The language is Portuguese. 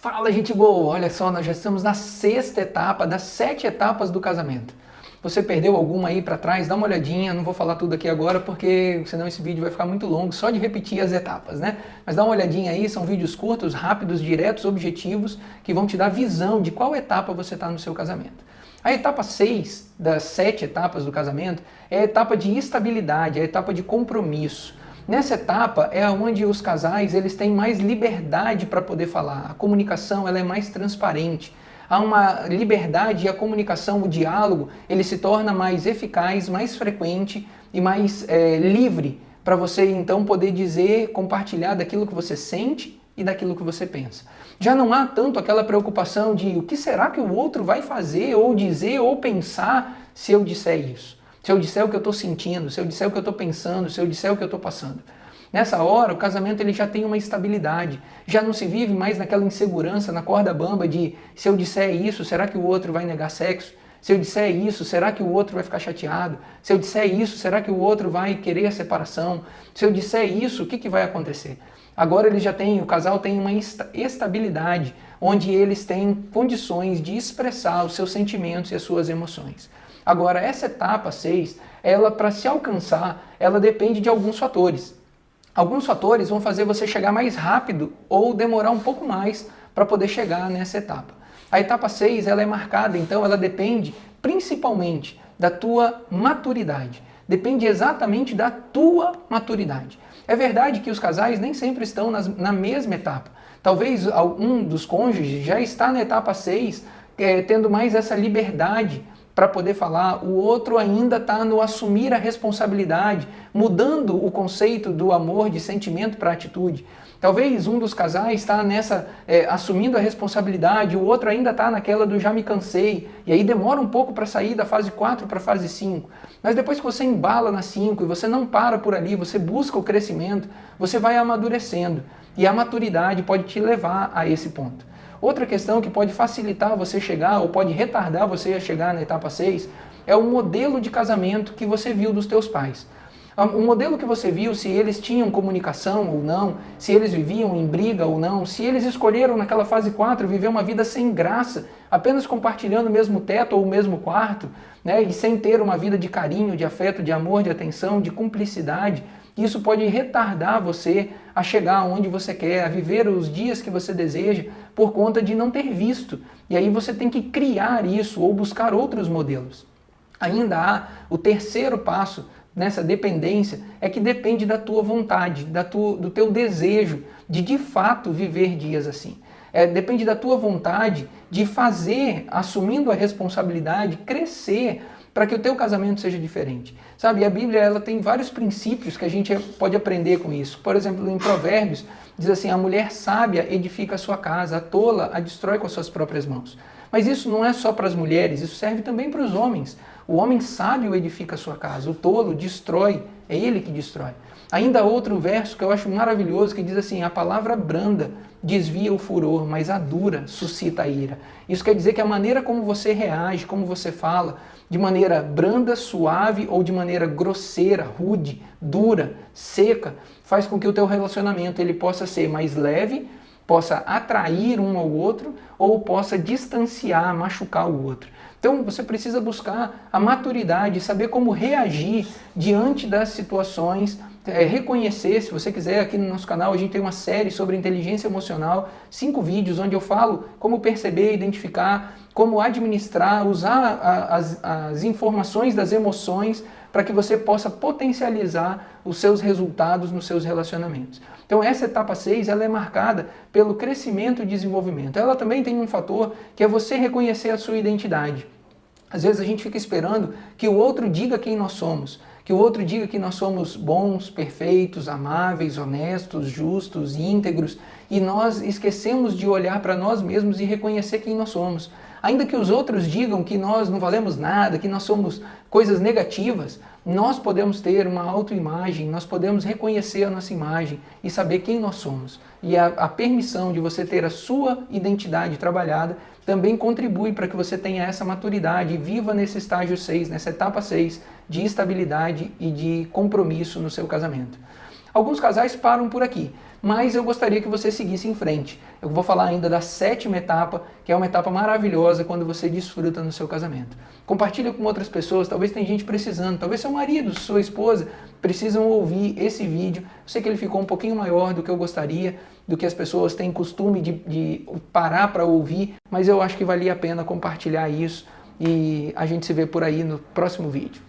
Fala, gente boa! Olha só, nós já estamos na sexta etapa das 7 etapas do casamento. Você perdeu alguma aí para trás? Dá uma olhadinha, não vou falar tudo aqui agora porque senão esse vídeo vai ficar muito longo só de repetir as etapas, né? Mas dá uma olhadinha aí, são vídeos curtos, rápidos, diretos, objetivos, que vão te dar visão de qual etapa você está no seu casamento. A etapa 6 das 7 etapas do casamento é a etapa de estabilidade, é a etapa de compromisso. Nessa etapa é onde os casais eles têm mais liberdade para poder falar. A comunicação ela é mais transparente. Há uma liberdade e a comunicação, o diálogo, ele se torna mais eficaz, mais frequente e mais livre para você então poder dizer, compartilhar daquilo que você sente e daquilo que você pensa. Já não há tanto aquela preocupação de o que será que o outro vai fazer ou dizer ou pensar se eu disser isso. Se eu disser o que eu estou sentindo, se eu disser o que eu estou pensando, se eu disser o que eu estou passando. Nessa hora, o casamento ele já tem uma estabilidade. Já não se vive mais naquela insegurança, na corda bamba de se eu disser isso, será que o outro vai negar sexo? Se eu disser isso, será que o outro vai ficar chateado? Se eu disser isso, será que o outro vai querer a separação? Se eu disser isso, o que vai acontecer? Agora ele já tem, o casal tem uma estabilidade, onde eles têm condições de expressar os seus sentimentos e as suas emoções. Agora, essa etapa 6, ela para se alcançar, ela depende de alguns fatores. Alguns fatores vão fazer você chegar mais rápido ou demorar um pouco mais para poder chegar nessa etapa. A etapa 6, ela é marcada, então ela depende principalmente da tua maturidade. Depende exatamente da tua maturidade. É verdade que os casais nem sempre estão na mesma etapa. Talvez um dos cônjuges já está na etapa 6, tendo mais essa liberdade para poder falar, o outro ainda está no assumir a responsabilidade, mudando o conceito do amor de sentimento para atitude. Talvez um dos casais está nessa, assumindo a responsabilidade, o outro ainda está naquela do já me cansei, e aí demora um pouco para sair da fase 4 para a fase 5. Mas depois que você embala na 5 e você não para por ali, você busca o crescimento, você vai amadurecendo, e a maturidade pode te levar a esse ponto. Outra questão que pode facilitar você chegar ou pode retardar você a chegar na etapa 6 é o modelo de casamento que você viu dos teus pais. O modelo que você viu, se eles tinham comunicação ou não, se eles viviam em briga ou não, se eles escolheram naquela fase 4 viver uma vida sem graça, apenas compartilhando o mesmo teto ou o mesmo quarto, né, e sem ter uma vida de carinho, de afeto, de amor, de atenção, de cumplicidade. Isso pode retardar você a chegar onde você quer, a viver os dias que você deseja, por conta de não ter visto. E aí você tem que criar isso ou buscar outros modelos. Ainda há o terceiro passo nessa dependência, é que depende da tua vontade, do teu desejo de fato viver dias assim. Depende da tua vontade de fazer, assumindo a responsabilidade, crescer para que o teu casamento seja diferente. Sabe, a Bíblia ela tem vários princípios que a gente pode aprender com isso. Por exemplo, em Provérbios, diz assim, a mulher sábia edifica a sua casa, a tola a destrói com as suas próprias mãos. Mas isso não é só para as mulheres, isso serve também para os homens. O homem sábio edifica a sua casa, o tolo destrói, é ele que destrói. Ainda há outro verso que eu acho maravilhoso, que diz assim, a palavra branda desvia o furor, mas a dura suscita a ira. Isso quer dizer que a maneira como você reage, como você fala, de maneira branda, suave ou de maneira grosseira, rude, dura, seca, faz com que o teu relacionamento ele possa ser mais leve, possa atrair um ao outro ou possa distanciar, machucar o outro. Então você precisa buscar a maturidade, saber como reagir diante das situações, reconhecer, se você quiser, aqui no nosso canal a gente tem uma série sobre inteligência emocional, 5 vídeos onde eu falo como perceber, identificar, como administrar, usar as informações das emoções para que você possa potencializar os seus resultados nos seus relacionamentos. Então essa etapa 6 ela é marcada pelo crescimento e desenvolvimento. Ela também tem um fator que é você reconhecer a sua identidade. Às vezes a gente fica esperando que o outro diga quem nós somos, que o outro diga que nós somos bons, perfeitos, amáveis, honestos, justos, íntegros, e nós esquecemos de olhar para nós mesmos e reconhecer quem nós somos. Ainda que os outros digam que nós não valemos nada, que nós somos coisas negativas, nós podemos ter uma autoimagem, nós podemos reconhecer a nossa imagem e saber quem nós somos. E a permissão de você ter a sua identidade trabalhada também contribui para que você tenha essa maturidade e viva nesse estágio 6, nessa etapa 6 de estabilidade e de compromisso no seu casamento. Alguns casais param por aqui, mas eu gostaria que você seguisse em frente. Eu vou falar ainda da 7ª etapa, que é uma etapa maravilhosa quando você desfruta no seu casamento. Compartilhe com outras pessoas, talvez tem gente precisando, talvez seu marido, sua esposa precisam ouvir esse vídeo. Eu sei que ele ficou um pouquinho maior do que eu gostaria, do que as pessoas têm costume de parar para ouvir, mas eu acho que valia a pena compartilhar isso e a gente se vê por aí no próximo vídeo.